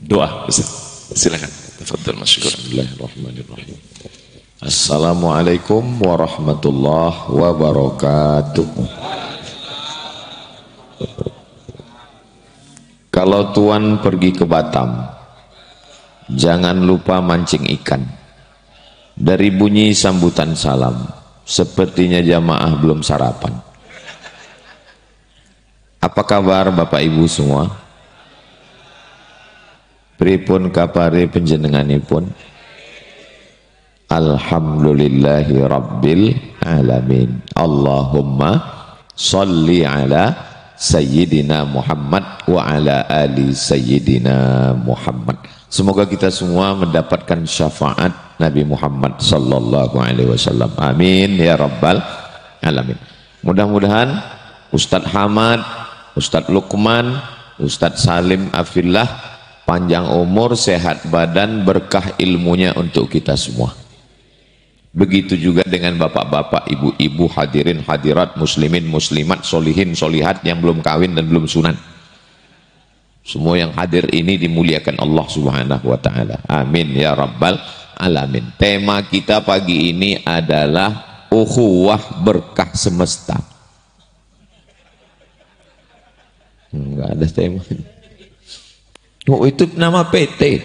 Doa, Ustaz. Silakan. Tafadhal masykur. Bismillahirrahmanirrahim. Assalamualaikum warahmatullahi wabarakatuh. Kalau Tuan pergi ke Batam, jangan lupa mancing ikan. Dari bunyi sambutan salam, sepertinya jamaah belum sarapan. Apa kabar Bapak Ibu semua? Pripun kapare panjenenganipun? Alhamdulillahi Rabbil Alamin. Allahumma salli ala Sayyidina Muhammad wa ala ali Sayyidina Muhammad. Semoga kita semua mendapatkan syafaat Nabi Muhammad sallallahu alaihi wasallam. Amin ya rabbal alamin. Mudah-mudahan Ustadz Hamad, Ustadz Lukman, Ustadz Salim Afillah panjang umur, sehat badan, berkah ilmunya untuk kita semua. Begitu juga dengan bapak-bapak, ibu-ibu, hadirin, hadirat, muslimin, muslimat, solihin, solihat yang belum kawin dan belum sunat. Semua yang hadir ini dimuliakan Allah subhanahu wa ta'ala. Amin ya rabbal alamin. Tema kita pagi ini adalah ukhuwah berkah semesta. Enggak ada tema. Oh, itu nama PT.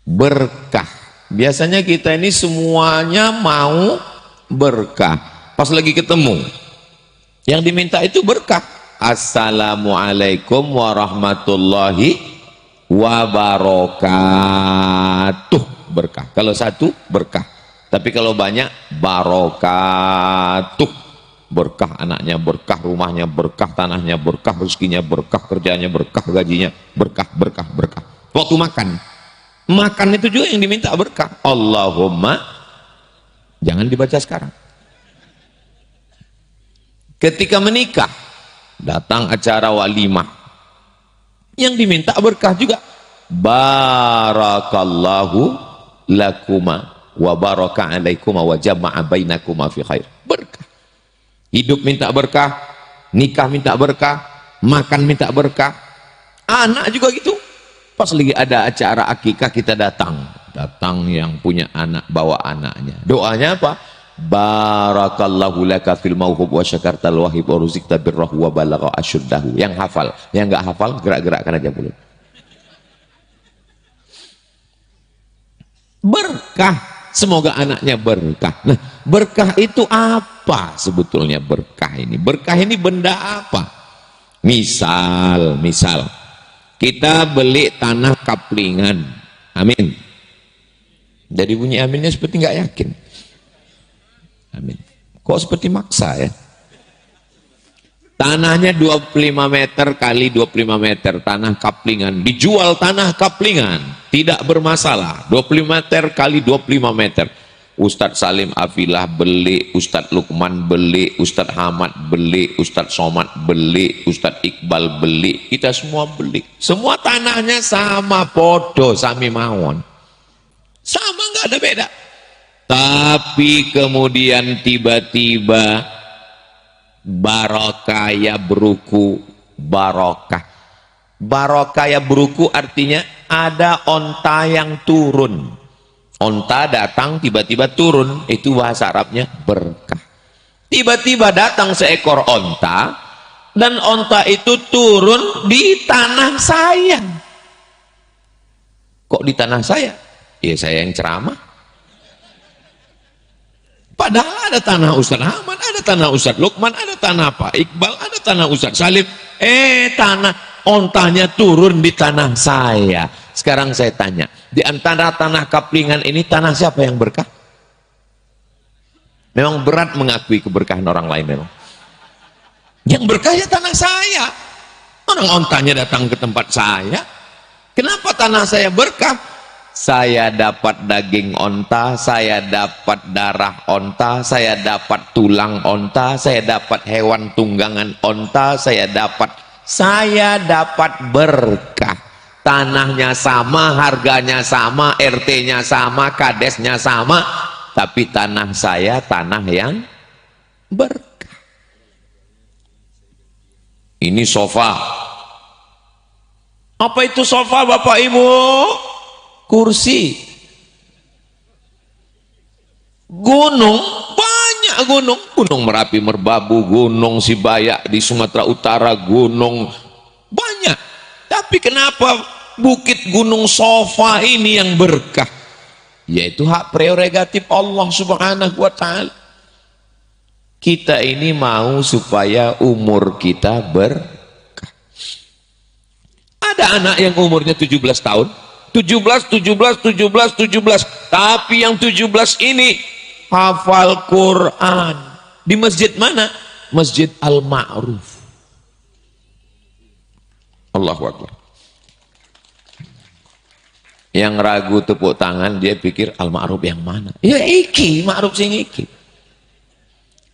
Berkah. Biasanya kita ini semuanya mau berkah. Pas lagi ketemu, yang diminta itu berkah. Assalamualaikum warahmatullahi wabarakatuh. Berkah. Kalau satu, berkah. Tapi kalau banyak, barokatuh. Berkah anaknya, berkah rumahnya, berkah tanahnya, berkah rezekinya, berkah kerjanya, berkah gajinya, berkah, berkah, berkah. Waktu makan itu juga yang diminta berkah. Allahumma, jangan dibaca sekarang. Ketika menikah, datang acara walimah, yang diminta berkah juga. Barakallahu lakuma wa baraka alaikuma wa jama'a bainakuma fi khair. Berkah. Hidup minta berkah, nikah minta berkah, makan minta berkah, anak juga gitu. Pas lagi ada acara akikah kita datang yang punya anak bawa anaknya. Doanya apa? Barakallahu laka fil mauhub wa syakartal wahib wa ruzikta birrahu wa balagha asyuddahu. Yang hafal, yang enggak hafal gerak-gerakkan aja mulut. Berkah, semoga anaknya berkah. Nah, berkah itu apa sebetulnya berkah ini? Berkah ini benda apa? Misal kita beli tanah kaplingan, amin. Dari bunyi aminnya seperti nggak yakin. Amin. Kok seperti maksa ya? Tanahnya 25 meter kali 25 meter, tanah kaplingan. Dijual tanah kaplingan, tidak bermasalah. 25 meter kali 25 meter. Ustadz Salim Afillah beli, Ustadz Lukman beli, Ustadz Hamad beli, Ustadz Somad beli, Ustadz Iqbal beli, kita semua beli. Semua tanahnya sama, podo, sami mawon. Sama, nggak ada beda. Tapi kemudian tiba-tiba barokah ya beruku, barokah. Barokah ya beruku artinya ada onta yang turun. Onta datang tiba-tiba turun, itu bahasa Arabnya berkah. Tiba-tiba datang seekor onta, dan onta itu turun di tanah saya. Kok di tanah saya? Ya saya yang ceramah. Padahal ada tanah Ustadz Ahmad, ada tanah Ustadz Lukman, ada tanah Pak Iqbal, ada tanah Ustadz Salim. Tanah ontanya turun di tanah saya. Sekarang saya tanya, di antara tanah kaplingan ini tanah siapa yang berkah? Memang berat mengakui keberkahan orang lain memang. Yang berkah ya tanah saya. Orang ontanya datang ke tempat saya. Kenapa tanah saya berkah? Saya dapat daging onta, saya dapat darah onta, saya dapat tulang onta, saya dapat hewan tunggangan onta, saya dapat berkah. Tanahnya sama, harganya sama, RT-nya sama, kadesnya sama, tapi tanah saya tanah yang berkah. Ini sofa Apa itu sofa Bapak Ibu? Kursi. Gunung, banyak gunung. Gunung Merapi, Merbabu, Gunung Sibayak di Sumatera Utara, gunung banyak. Tapi kenapa bukit Gunung Sofa ini yang berkah? Yaitu hak prerogatif Allah Subhanahu wa ta'ala. Kita ini mau supaya umur kita berkah. Ada anak yang umurnya 17 tahun, 17. Tapi yang 17 ini hafal Quran. Di masjid mana? Masjid Al-Ma'ruf. Allahu Akbar. Yang ragu tepuk tangan, dia pikir Al-Ma'ruf yang mana? Ya iki, Ma'ruf sing iki.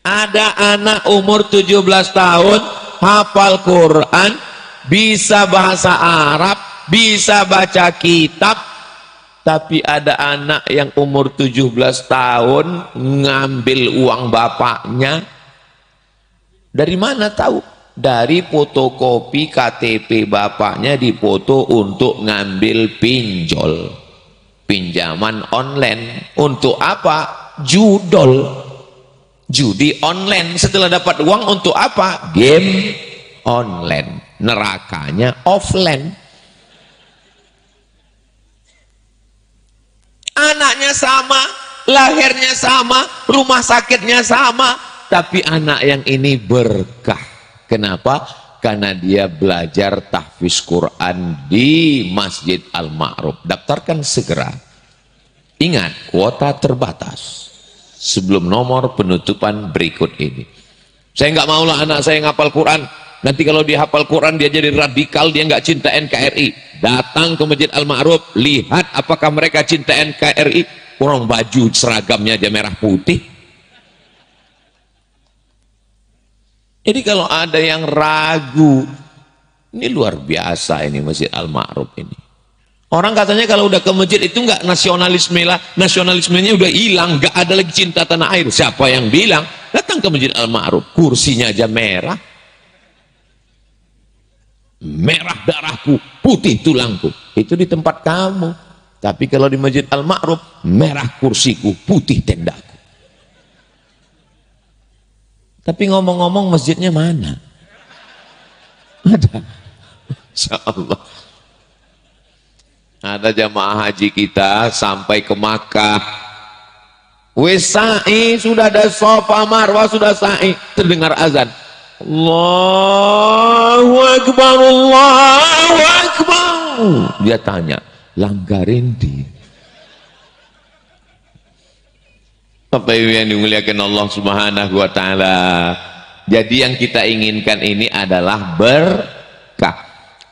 Ada anak umur 17 tahun, hafal Quran, bisa bahasa Arab, bisa baca kitab. Tapi ada anak yang umur 17 tahun ngambil uang bapaknya. Dari mana tahu? Dari fotokopi KTP bapaknya dipoto untuk ngambil pinjol. Pinjaman online. Untuk apa? Judol. Judi online. Setelah dapat uang untuk apa? Game online. Nerakanya offline. Anaknya sama, lahirnya sama, rumah sakitnya sama, tapi anak yang ini berkah. Kenapa? Karena dia belajar tahfiz Quran di Masjid Al-Ma'ruf. Daftarkan segera. Ingat, kuota terbatas. Sebelum nomor penutupan berikut ini. Saya nggak maulah anak saya ngapal Quran. Nanti kalau dia hafal Quran dia jadi radikal, dia nggak cinta NKRI. Datang ke Masjid Al-Ma'ruf, lihat apakah mereka cinta NKRI. Orang baju seragamnya aja merah putih. Jadi kalau ada yang ragu, ini luar biasa ini Masjid Al-Ma'ruf ini. Orang katanya kalau udah ke masjid itu nggak nasionalisme lah, nasionalismenya udah hilang, nggak ada lagi cinta tanah air. Siapa yang bilang? Datang ke Masjid Al-Ma'ruf, kursinya aja merah. Merah darahku, putih tulangku. Itu di tempat kamu. Tapi kalau di Masjid Al-Ma'ruf, merah kursiku, putih tendaku. Tapi ngomong-ngomong masjidnya mana? Ada. Insya Allah. Ada jamaah haji kita sampai ke Makkah. Wes sa'i, sudah ada Safa Marwah, sudah sa'i. Terdengar azan. Allahu Akbar, Allahu Akbar. Dia tanya, langgarin di. Bapak Ibu yang dimuliakan Allah Subhanahu wa ta'ala. Jadi yang kita inginkan ini adalah berkah.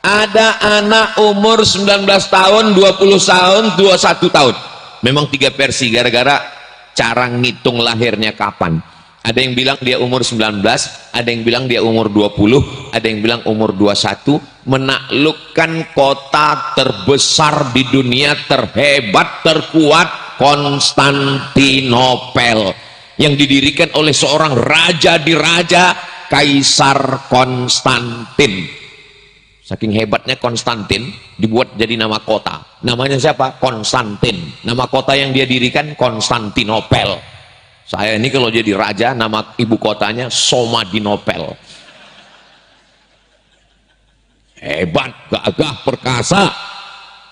Ada anak umur 19 tahun, 20 tahun, 21 tahun. Memang 3 versi gara-gara cara ngitung lahirnya kapan. Ada yang bilang dia umur 19, ada yang bilang dia umur 20, ada yang bilang umur 21. Menaklukkan kota terbesar di dunia, terhebat, terkuat, Konstantinopel, yang didirikan oleh seorang raja di raja, Kaisar Konstantin. Saking hebatnya Konstantin, dibuat jadi nama kota. Namanya siapa? Konstantin. Nama kota yang dia dirikan Konstantinopel. Saya ini kalau jadi raja, nama ibu kotanya Somadinopel. Hebat, gagah, perkasa.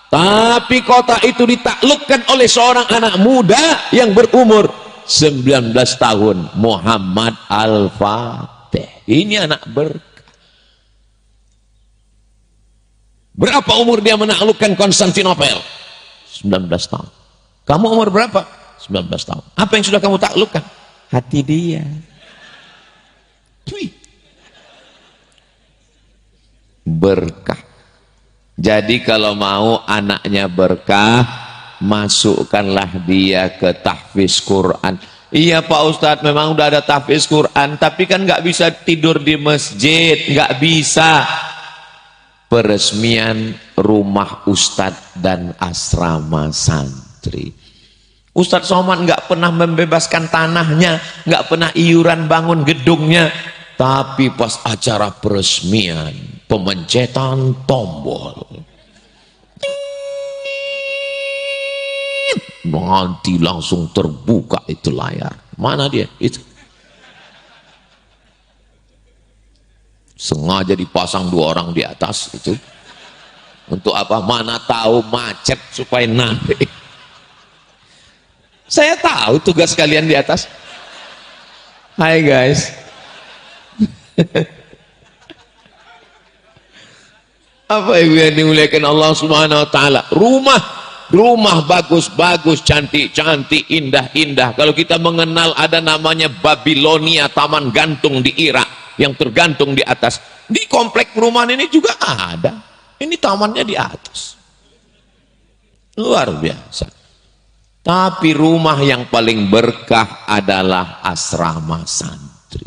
Tapi kota itu ditaklukkan oleh seorang anak muda yang berumur 19 tahun. Muhammad Al-Fatih. Ini anak berkah. Berapa umur dia menaklukkan Konstantinopel? 19 tahun. Kamu umur berapa? 19 tahun. Apa yang sudah kamu taklukkan? Hati dia. Berkah. Jadi kalau mau anaknya berkah, masukkanlah dia ke tahfiz Quran. Iya Pak Ustadz, memang udah ada tahfiz Quran, tapi kan nggak bisa tidur di masjid, nggak bisa. Peresmian rumah Ustadz dan asrama santri. Ustadz Somad nggak pernah membebaskan tanahnya, nggak pernah iuran bangun gedungnya, tapi pas acara peresmian, pemencetan tombol, nanti langsung terbuka itu layar. Mana dia? Itu sengaja dipasang 2 orang di atas itu. Untuk apa? Mana tahu macet supaya naik. Saya tahu tugas kalian di atas. Hai guys. Apa ibu yang dimuliakan Allah Subhanahu wa taala? Rumah bagus-bagus, cantik-cantik, indah-indah. Kalau kita mengenal ada namanya Babilonia, taman gantung di Irak yang tergantung di atas. Di komplek perumahan ini juga ada. Ini tamannya di atas. Luar biasa. Tapi rumah yang paling berkah adalah asrama santri.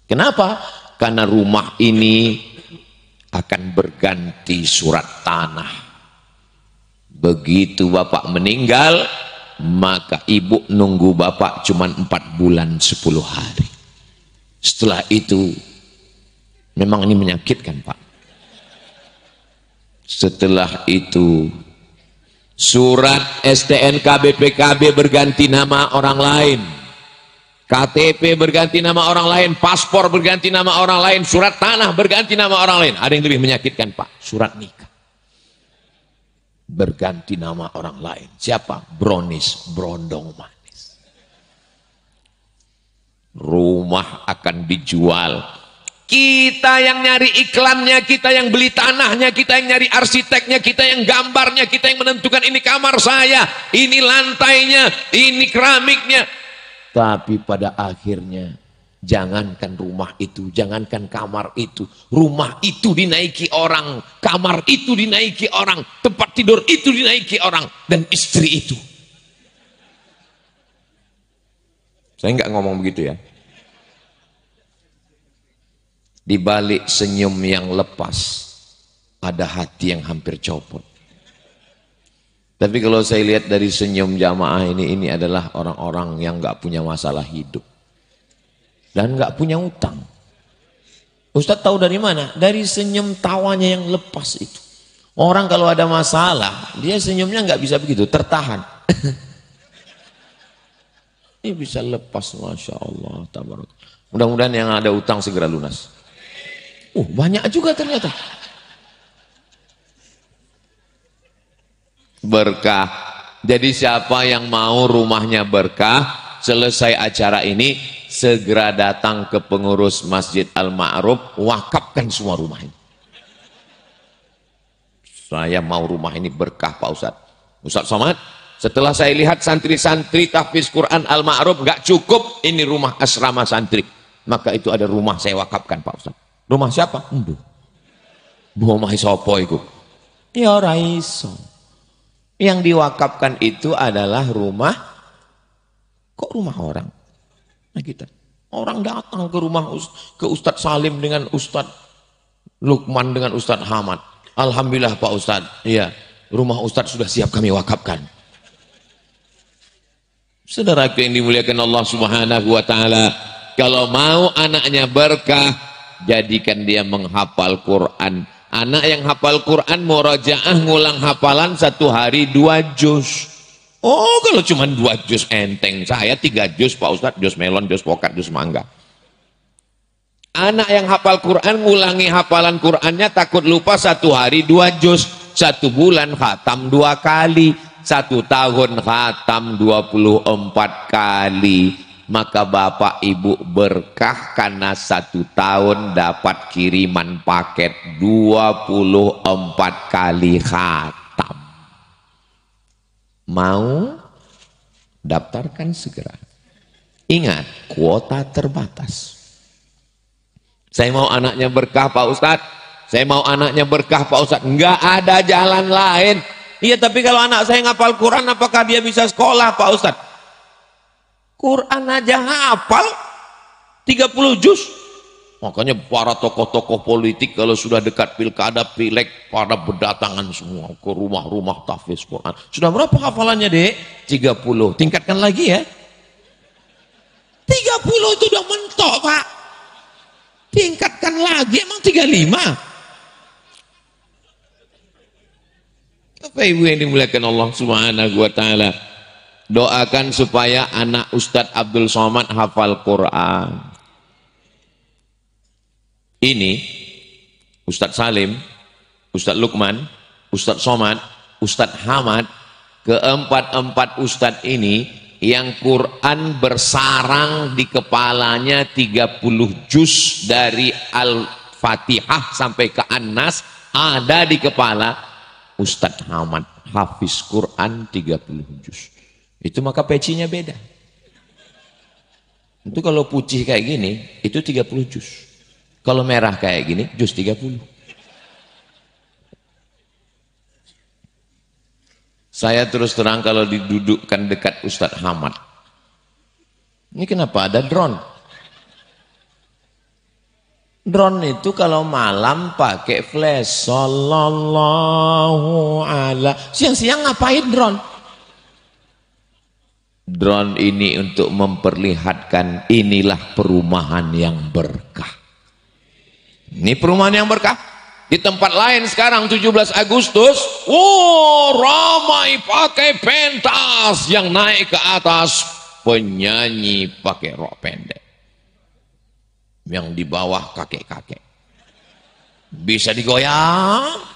Kenapa? Karena rumah ini akan berganti surat tanah. Begitu bapak meninggal, maka ibu nunggu bapak cuma 4 bulan 10 hari. Setelah itu, memang ini menyakitkan Pak. Setelah itu, surat STNK BPKB berganti nama orang lain, KTP berganti nama orang lain, paspor berganti nama orang lain, surat tanah berganti nama orang lain. Ada yang lebih menyakitkan Pak, surat nikah berganti nama orang lain. Siapa? Bronis, Brondong Manis. Rumah akan dijual. Kita yang nyari iklannya, kita yang beli tanahnya, kita yang nyari arsiteknya, kita yang gambarnya, kita yang menentukan ini kamar saya, ini lantainya, ini keramiknya. Tapi pada akhirnya, jangankan rumah itu, jangankan kamar itu, rumah itu dinaiki orang, kamar itu dinaiki orang, tempat tidur itu dinaiki orang, dan istri itu. Saya nggak ngomong begitu ya. Di balik senyum yang lepas, ada hati yang hampir copot. Tapi kalau saya lihat dari senyum jamaah ini adalah orang-orang yang nggak punya masalah hidup. Dan nggak punya utang. Ustadz tahu dari mana? Dari senyum tawanya yang lepas itu. Orang kalau ada masalah, dia senyumnya nggak bisa begitu, tertahan. Ini bisa lepas, Masya Allah. Mudah-mudahan yang ada utang segera lunas. Banyak juga ternyata. Berkah. Jadi siapa yang mau rumahnya berkah, selesai acara ini, segera datang ke pengurus Masjid Al-Ma'ruf, wakafkan semua rumah ini. Saya mau rumah ini berkah Pak Ustadz. Ustadz Somad, setelah saya lihat santri-santri tahfiz Quran Al-Ma'ruf gak cukup, ini rumah asrama santri. Maka itu ada rumah saya wakafkan Pak Ustadz. Rumah siapa? Rumah sopo itu? Ya raiso. Yang diwakafkan itu adalah rumah, kok rumah orang? Nah kita, orang datang ke rumah ke Ustadz Salim dengan Ustadz Lukman dengan Ustadz Hamad. Alhamdulillah Pak Ustadz, iya, rumah Ustadz sudah siap kami wakafkan. Saudaraku yang dimuliakan Allah Subhanahu wa taala, kalau mau anaknya berkah, jadikan dia menghafal Quran. Anak yang hafal Quran murajaah ngulang hafalan 1 hari 2 juz. Oh kalau cuma 2 juz enteng. Saya 3 juz Pak Ustadz, juz melon, juz pokat, juz mangga. Anak yang hafal Quran ngulangi hafalan Qurannya, takut lupa 1 hari 2 juz. 1 bulan khatam 2 kali. 1 tahun khatam 24 kali. Maka bapak ibu berkah karena 1 tahun dapat kiriman paket 24 kali khatam. Mau? Daftarkan segera. Ingat, kuota terbatas. Saya mau anaknya berkah Pak Ustadz. Saya mau anaknya berkah Pak Ustadz. Enggak ada jalan lain. Iya tapi kalau anak saya ngapal Quran, apakah dia bisa sekolah Pak Ustadz? Quran aja hafal 30 juz. Makanya para tokoh-tokoh politik kalau sudah dekat pilkada, pileg, pada berdatangan semua ke rumah-rumah tahfiz Quran. Sudah berapa hafalannya Dek? 30. Tingkatkan lagi ya. 30 itu udah mentok Pak. Tingkatkan lagi, emang 35. Apa ibu yang dimuliakan Allah Subhanahu wa taala? Doakan supaya anak Ustadz Abdul Somad hafal Quran. Ini Ustadz Salim, Ustadz Lukman, Ustadz Somad, Ustadz Hamad, keempat-empat Ustadz ini yang Quran bersarang di kepalanya 30 juz dari Al-Fatihah sampai ke An-Nas ada di kepala Ustadz Hamad, hafiz Quran 30 juz. Itu maka pecinya beda. Itu kalau putih kayak gini, itu 30 juz. Kalau merah kayak gini, juz 30. Saya terus terang kalau didudukkan dekat Ustadz Hamad. Ini kenapa ada drone? Drone itu kalau malam pakai flash. Sallallahu ala. Siang-siang ngapain drone? Drone ini untuk memperlihatkan inilah perumahan yang berkah. Ini perumahan yang berkah. Di tempat lain sekarang 17 Agustus, ramai pakai pentas, yang naik ke atas penyanyi pakai rok pendek, yang di bawah kakek-kakek. Bisa digoyang.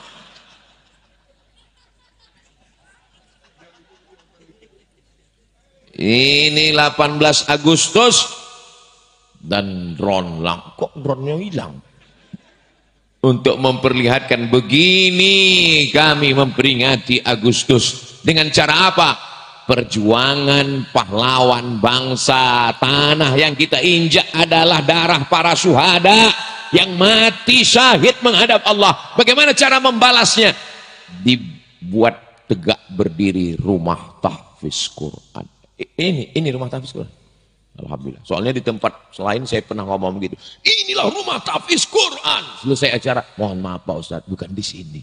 Ini 18 Agustus dan drone lang. Kok drone-nya hilang? Untuk memperlihatkan begini kami memperingati Agustus. Dengan cara apa? Perjuangan pahlawan bangsa. Tanah yang kita injak adalah darah para syuhada yang mati syahid menghadap Allah. Bagaimana cara membalasnya? Dibuat tegak berdiri rumah tahfiz Quran. Ini rumah tahfiz Quran. Alhamdulillah. Soalnya di tempat selain saya pernah ngomong begitu. Inilah rumah tahfiz Quran. Selesai acara, mohon maaf Pak Ustadz, bukan di sini.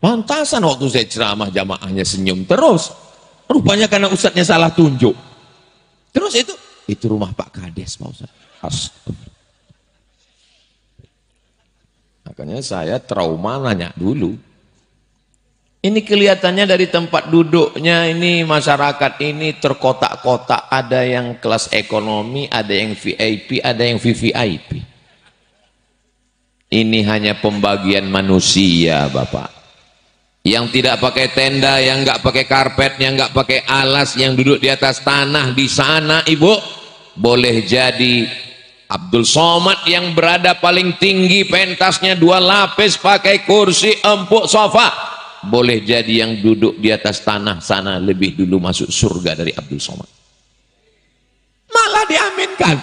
Pantasan waktu saya ceramah jamaahnya senyum terus. Rupanya karena Ustadznya salah tunjuk. Terus itu rumah Pak Kades Pak Ustadz. Makanya saya trauma nanya dulu. Ini kelihatannya dari tempat duduknya, ini masyarakat ini terkotak-kotak. Ada yang kelas ekonomi, ada yang VIP, ada yang VVIP. Ini hanya pembagian manusia Bapak. Yang tidak pakai tenda, yang nggak pakai karpet, yang nggak pakai alas, yang duduk di atas tanah di sana Ibu. Boleh jadi Abdul Somad yang berada paling tinggi, pentasnya 2 lapis, pakai kursi empuk sofa. Boleh jadi yang duduk di atas tanah sana lebih dulu masuk surga dari Abdul Somad. Malah diaminkan.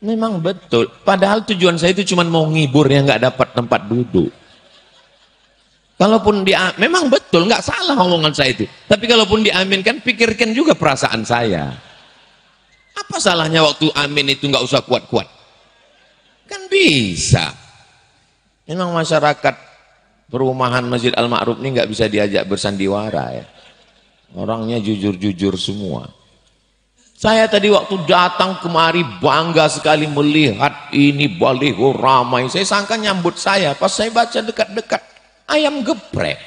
Memang betul. Padahal tujuan saya itu cuma mau ngibur yang nggak dapat tempat duduk. Kalaupun memang betul, nggak salah omongan saya itu. Tapi kalaupun diaminkan, pikirkan juga perasaan saya. Apa salahnya waktu amin itu nggak usah kuat-kuat? Kan bisa. Memang masyarakat perumahan Masjid Al-Ma'ruf ini nggak bisa diajak bersandiwara ya. Orangnya jujur-jujur semua. Saya tadi waktu datang kemari bangga sekali melihat ini baliho ramai. Saya sangka nyambut saya. Pas saya baca dekat-dekat, ayam geprek.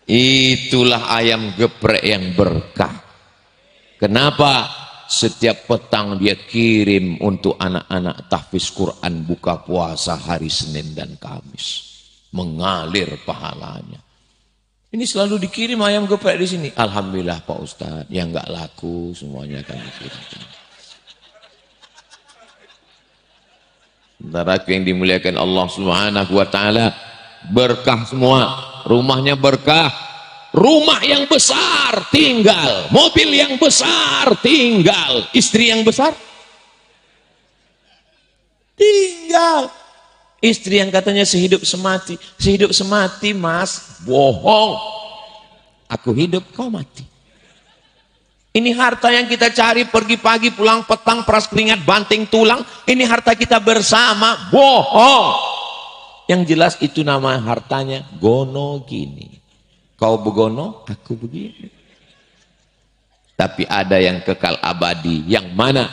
Itulah ayam geprek yang berkah. Kenapa? Setiap petang dia kirim untuk anak-anak tahfiz Quran buka puasa hari Senin dan Kamis. Mengalir pahalanya. Ini selalu dikirim ayam geprek di sini. Alhamdulillah Pak Ustadz, yang nggak laku semuanya akan dikirim. Saudara yang dimuliakan Allah Subhanahu wa taala, berkah semua, rumahnya berkah. Rumah yang besar tinggal, mobil yang besar tinggal, istri yang besar tinggal. Istri yang katanya sehidup semati Mas, bohong. Aku hidup, kau mati. Ini harta yang kita cari pergi pagi pulang petang, peras keringat banting tulang. Ini harta kita bersama, bohong. Yang jelas itu nama hartanya gono gini. Kau begono, aku begini. Tapi ada yang kekal abadi, yang mana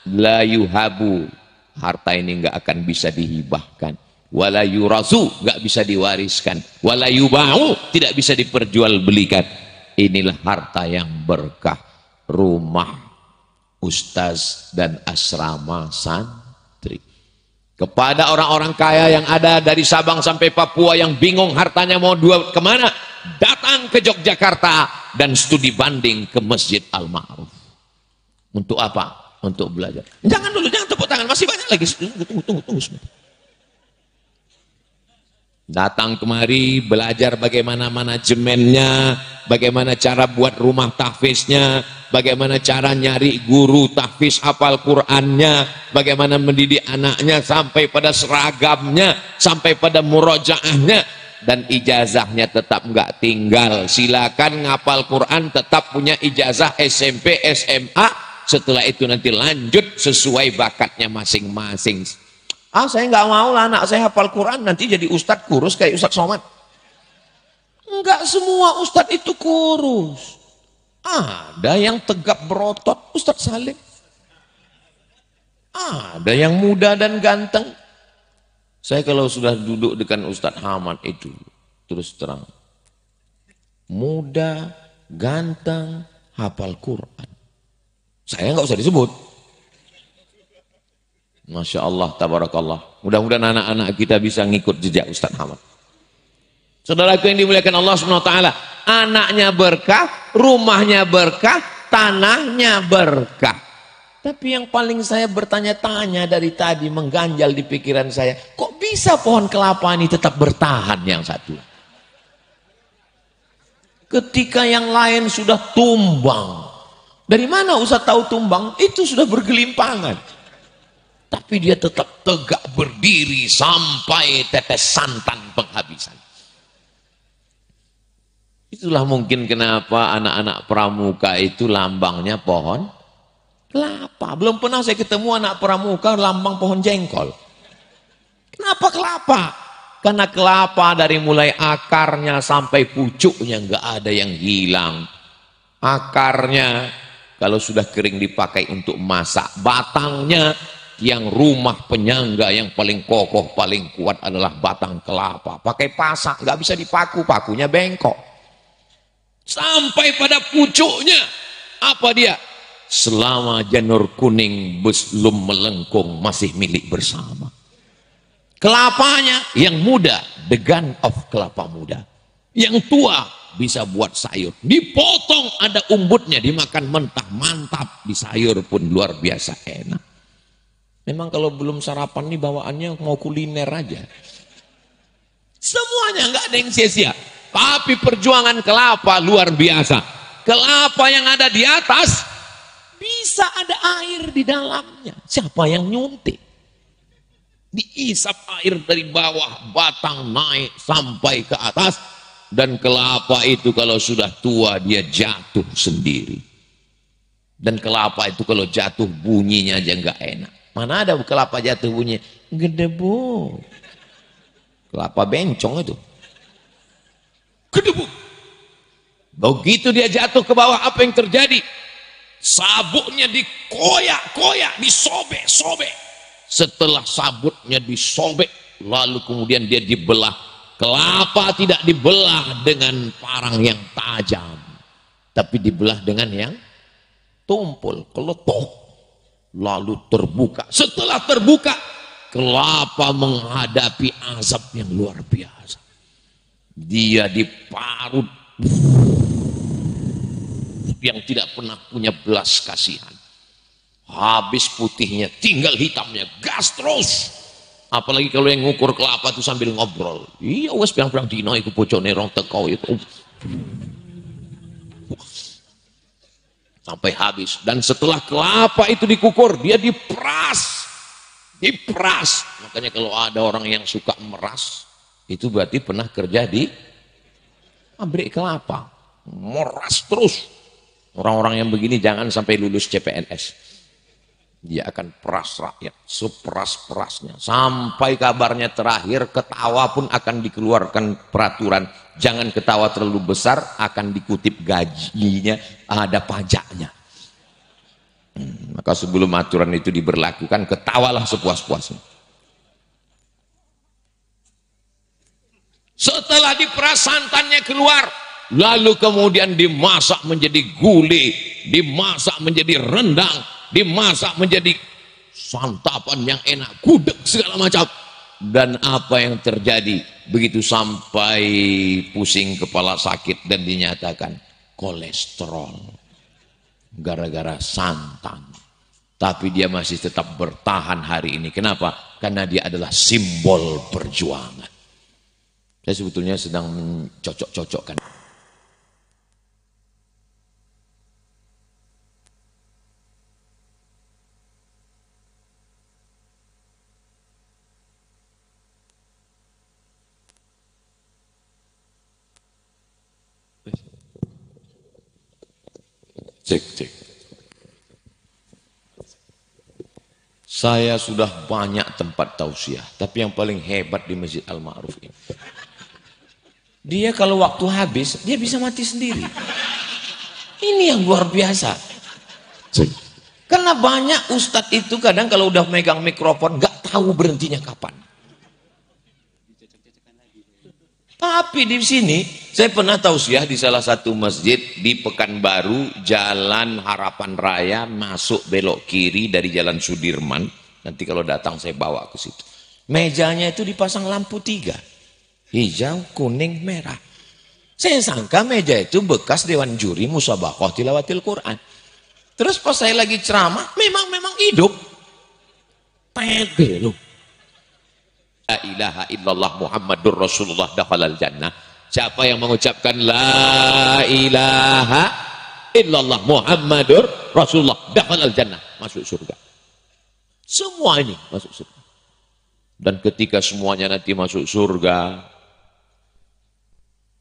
la yuhabu harta ini nggak akan bisa dihibahkan. Wala yurasu, nggak bisa diwariskan. Wala yubau, tidak bisa diperjualbelikan. Inilah harta yang berkah. Rumah ustaz dan asrama santri. Kepada orang-orang kaya yang ada dari Sabang sampai Papua yang bingung hartanya mau dua kemana, datang ke Yogyakarta dan studi banding ke Masjid Al-Ma'ruf. Untuk apa? Untuk belajar. Jangan dulu, jangan tepuk tangan, masih banyak lagi. Tunggu sebentar. Datang kemari belajar bagaimana manajemennya, bagaimana cara buat rumah tahfiznya, bagaimana cara nyari guru tahfiz hafal Qur'annya, bagaimana mendidik anaknya sampai pada seragamnya, sampai pada murojaahnya, dan ijazahnya tetap nggak tinggal. Silakan ngapal Quran, tetap punya ijazah SMP, SMA. Setelah itu nanti lanjut sesuai bakatnya masing-masing. Saya nggak mau lah anak saya hafal Quran nanti jadi ustadz kurus kayak Ustadz Somad. Enggak semua ustadz itu kurus. Ada yang tegap berotot, Ustadz Salim. Ada yang muda dan ganteng. Saya kalau sudah duduk dengan Ustadz Hamad itu, terus terang, muda, ganteng, hafal Quran. Saya nggak usah disebut. Masya Allah, tabarakallah. Mudah-mudahan anak-anak kita bisa ngikut jejak Ustadz Hamad. Saudaraku yang dimuliakan Allah SWT, anaknya berkah, rumahnya berkah, tanahnya berkah. Tapi yang paling saya bertanya-tanya dari tadi, mengganjal di pikiran saya, kok bisa pohon kelapa ini tetap bertahan yang satu? Ketika yang lain sudah tumbang. Dari mana Ustaz tahu tumbang? Itu sudah bergelimpangan. Tapi dia tetap tegak berdiri sampai tetes santan penghabisan. Itulah mungkin kenapa anak-anak pramuka itu lambangnya pohon kelapa. Belum pernah saya ketemu anak pramuka lambang pohon jengkol. Kenapa kelapa? Karena kelapa dari mulai akarnya sampai pucuknya nggak ada yang hilang. Akarnya kalau sudah kering dipakai untuk masak. Batangnya yang rumah penyangga yang paling kokoh, paling kuat adalah batang kelapa. Pakai pasak, nggak bisa dipaku, pakunya bengkok. Sampai pada pucuknya, apa dia? Selama janur kuning belum melengkung, masih milik bersama. Kelapanya yang muda, the gun of kelapa muda. Yang tua bisa buat sayur. Dipotong ada umbutnya, dimakan mentah, mantap. Di sayur pun luar biasa enak. Memang kalau belum sarapan nih bawaannya mau kuliner aja. Semuanya nggak ada yang sia-sia. Tapi perjuangan kelapa luar biasa. Kelapa yang ada di atas bisa ada air di dalamnya. Siapa yang nyuntik? Diisap air dari bawah batang naik sampai ke atas. Dan kelapa itu kalau sudah tua dia jatuh sendiri. Dan kelapa itu kalau jatuh bunyinya aja nggak enak. Mana ada kelapa jatuh bunyi? Gedebuk. Kelapa bencong itu. Gedebuk. Begitu dia jatuh ke bawah, apa yang terjadi? Sabuknya dikoyak-koyak, disobek-sobek. Setelah sabutnya disobek, lalu kemudian dia dibelah. Kelapa tidak dibelah dengan parang yang tajam, tapi dibelah dengan yang tumpul, keletok. Lalu terbuka. Setelah terbuka, kelapa menghadapi azab yang luar biasa. Dia diparut yang tidak pernah punya belas kasihan. Habis putihnya, tinggal hitamnya, gas terus. Apalagi kalau yang ngukur kelapa itu sambil ngobrol. Iya wes pirang-pirang dino iku bojone rong teko itu. Sampai habis. Dan setelah kelapa itu dikukur, dia diperas. Diperas. Makanya kalau ada orang yang suka meras, itu berarti pernah kerja di pabrik kelapa. Meras terus. Orang-orang yang begini jangan sampai lulus CPNS. Dia akan peras rakyat seperas-perasnya. Sampai kabarnya terakhir, ketawa pun akan dikeluarkan peraturan. Jangan ketawa terlalu besar, akan dikutip gajinya, ada pajaknya. Maka sebelum aturan itu diberlakukan, ketawalah sepuas-puasnya. Setelah diperas santannya keluar, lalu kemudian dimasak menjadi gulai, dimasak menjadi rendang, dimasak menjadi santapan yang enak, gudeg segala macam. Dan apa yang terjadi begitu sampai pusing kepala sakit dan dinyatakan kolesterol gara-gara santan. Tapi dia masih tetap bertahan hari ini. Kenapa? Karena dia adalah simbol perjuangan. Saya sebetulnya sedang mencocok-cocokkan. Cek. Saya sudah banyak tempat tausiah, tapi yang paling hebat di Masjid Al-Ma'ruf ini. Dia kalau waktu habis, dia bisa mati sendiri. Ini yang luar biasa. Cek. Karena banyak ustadz itu kadang kalau udah megang mikrofon, nggak tahu berhentinya kapan. Tapi di sini saya pernah tausiah di salah satu masjid di Pekanbaru, Jalan Harapan Raya, masuk belok kiri dari Jalan Sudirman. Nanti kalau datang saya bawa ke situ. Mejanya itu dipasang lampu 3. Hijau, kuning, merah. Saya sangka meja itu bekas dewan juri musabaqah tilawatil Quran. Terus pas saya lagi ceramah, memang hidup. Pede loh. La ilaha illallah Muhammadur Rasulullah dakhalal jannah. Siapa yang mengucapkan la ilaha illallah Muhammadur Rasulullah dakhalal jannah, masuk surga. Semua ini masuk surga. Dan ketika semuanya nanti masuk surga,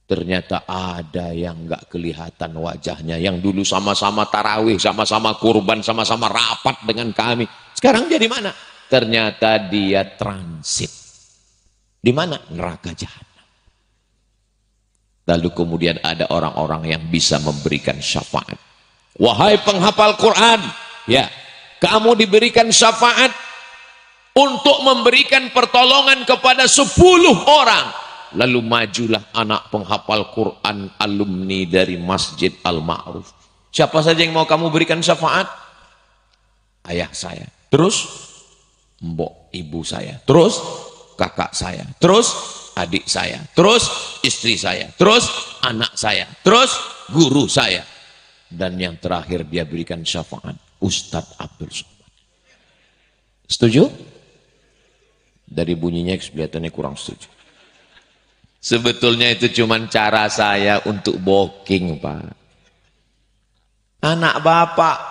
ternyata ada yang enggak kelihatan wajahnya, yang dulu sama-sama tarawih, sama-sama kurban, sama-sama rapat dengan kami. Sekarang dia di mana? Ternyata dia transit. Di mana? Neraka jahanam. Lalu kemudian ada orang-orang yang bisa memberikan syafaat. Wahai penghafal Quran, ya, kamu diberikan syafaat untuk memberikan pertolongan kepada 10 orang. Lalu majulah anak penghafal Quran alumni dari Masjid Al-Ma'ruf. Siapa saja yang mau kamu berikan syafaat? Ayah saya. Terus mbok ibu saya. Terus kakak saya, terus adik saya, terus istri saya, terus anak saya, terus guru saya. Dan yang terakhir dia berikan syafaat, Ustadz Abdul Somad. Setuju? Dari bunyinya kelihatannya kurang setuju. Sebetulnya itu cuma cara saya untuk booking, Pak. Anak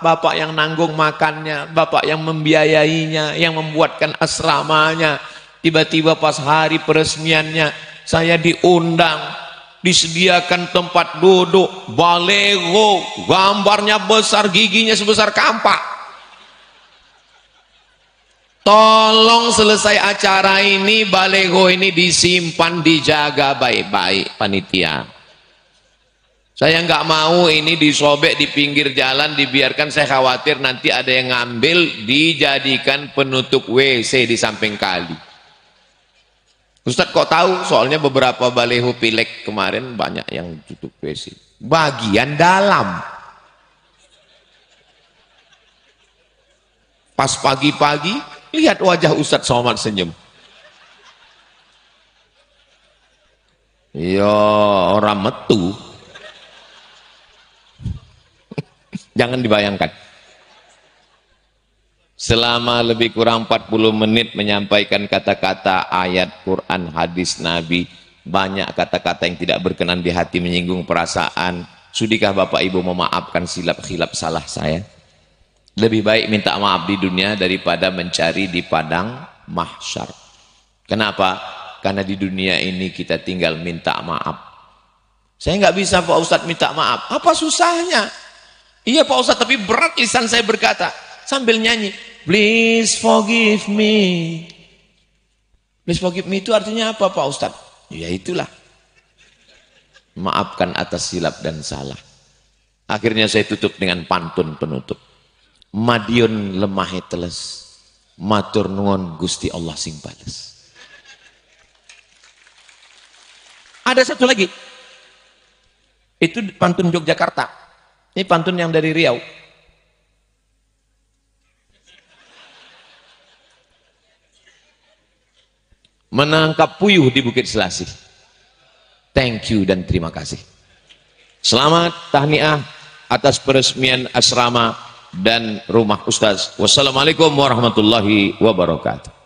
bapak yang nanggung makannya, bapak yang membiayainya, yang membuatkan asramanya. Tiba-tiba pas hari peresmiannya, saya diundang, disediakan tempat duduk, balego, gambarnya besar, giginya sebesar kampak. Tolong selesai acara ini, balego ini disimpan, dijaga baik-baik panitia. Saya nggak mau ini disobek di pinggir jalan, dibiarkan, saya khawatir nanti ada yang ngambil, dijadikan penutup WC di samping kali. Ustadz kok tahu? Soalnya beberapa baleho pilek kemarin banyak yang tutup WC. Bagian dalam. Pas pagi-pagi, lihat wajah Ustadz Somad senyum. Ya orang metu. Jangan dibayangkan. Selama lebih kurang 40 menit menyampaikan kata-kata ayat Quran, hadis Nabi, banyak kata-kata yang tidak berkenan di hati, menyinggung perasaan. Sudikah Bapak Ibu memaafkan silap-khilaf salah saya? Lebih baik minta maaf di dunia daripada mencari di padang mahsyar. Kenapa? Karena di dunia ini kita tinggal minta maaf. Saya nggak bisa Pak Ustadz minta maaf. Apa susahnya? Iya Pak Ustadz, tapi berat lisan saya berkata sambil nyanyi. Please forgive me. Please forgive me itu artinya apa Pak Ustadz? Ya itulah. Maafkan atas silap dan salah. Akhirnya saya tutup dengan pantun penutup. Madiun lemah teles, matur nuwun Gusti Allah sing bales. Ada satu lagi, itu pantun Yogyakarta. Ini pantun yang dari Riau. Menangkap puyuh di Bukit Selasih. Thank you dan terima kasih. Selamat tahniah atas peresmian asrama dan rumah Ustaz. Wassalamualaikum warahmatullahi wabarakatuh.